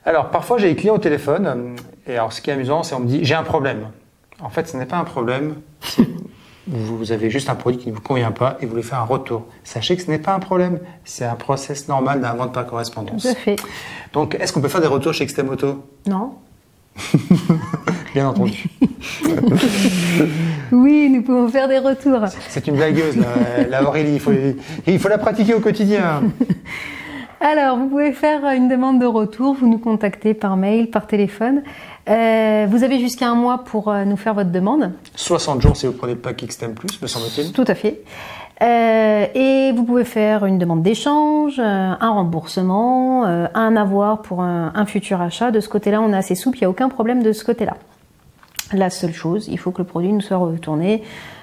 Alors, parfois, j'ai des clients au téléphone, et alors, ce qui est amusant, c'est qu'on me dit « j'ai un problème ». En fait, ce n'est pas un problème. Vous avez juste un produit qui ne vous convient pas et vous voulez faire un retour. Sachez que ce n'est pas un problème. C'est un process normal d'un vente par correspondance. Tout à fait. Donc, est-ce qu'on peut faire des retours chez Extemoto? Non. Bien entendu. Oui, nous pouvons faire des retours. C'est une blagueuse, la Aurélie. Il faut la pratiquer au quotidien. Alors, vous pouvez faire une demande de retour. Vous nous contactez par mail, par téléphone. Vous avez jusqu'à 1 mois pour nous faire votre demande. 60 jours si vous prenez le pack Xteme Plus, me semble-t-il. Tout à fait. Et vous pouvez faire une demande d'échange, un remboursement, un avoir pour un futur achat. De ce côté-là, on est assez souple, il n'y a aucun problème de ce côté-là. La seule chose, il faut que le produit nous soit retourné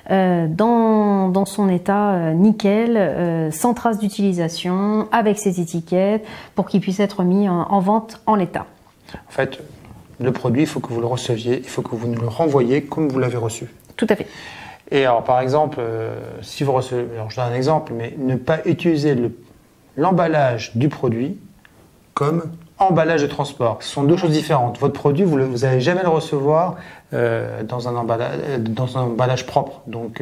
dans son état nickel, sans trace d'utilisation, avec ses étiquettes, pour qu'il puisse être mis en vente en l'état. En fait, le produit, il faut que vous le receviez, il faut que vous nous le renvoyiez comme vous l'avez reçu. Tout à fait. Et alors, par exemple, si vous recevez, alors je donne un exemple, mais ne pas utiliser l'emballage du produit comme emballage de transport. Ce sont deux choses différentes. Votre produit, vous n'allez jamais le recevoir dans un emballage propre. Donc,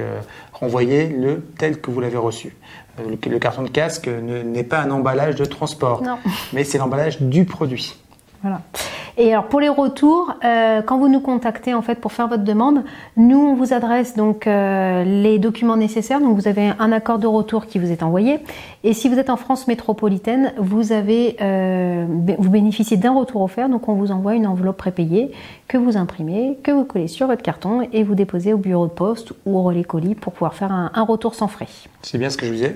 renvoyez-le tel que vous l'avez reçu. Le carton de casque n'est pas un emballage de transport, non, mais c'est l'emballage du produit. Voilà. Et alors pour les retours, quand vous nous contactez en fait pour faire votre demande, nous on vous adresse donc les documents nécessaires. Donc vous avez un accord de retour qui vous est envoyé. Et si vous êtes en France métropolitaine, vous bénéficiez d'un retour offert. Donc on vous envoie une enveloppe prépayée que vous imprimez, que vous collez sur votre carton et vous déposez au bureau de poste ou au relais colis pour pouvoir faire un retour sans frais. C'est bien ce que je vous disais.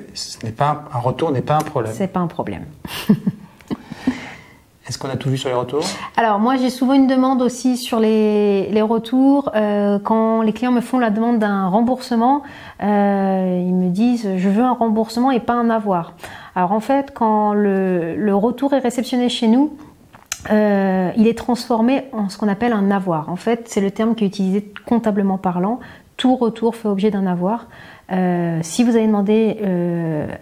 Un retour n'est pas un problème. C'est pas un problème. Est-ce qu'on a tout vu sur les retours? Alors moi j'ai souvent une demande aussi sur les retours. Quand les clients me font la demande d'un remboursement, ils me disent je veux un remboursement et pas un avoir. Alors en fait quand le retour est réceptionné chez nous, il est transformé en ce qu'on appelle un avoir. En fait c'est le terme qui est utilisé comptablement parlant. Tout retour fait objet d'un avoir. Si vous avez demandé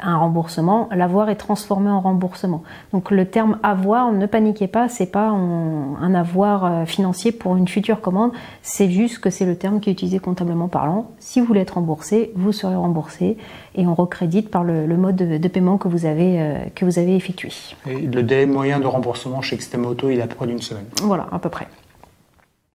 un remboursement, l'avoir est transformé en remboursement. Donc le terme avoir, ne paniquez pas, c'est pas un avoir financier pour une future commande, c'est juste que c'est le terme qui est utilisé comptablement parlant. Si vous voulez être remboursé, vous serez remboursé et on recrédite par le mode de paiement que vous avez effectué. Et le délai moyen de remboursement chez Extemoto, il est à peu près d'1 semaine. Voilà, à peu près.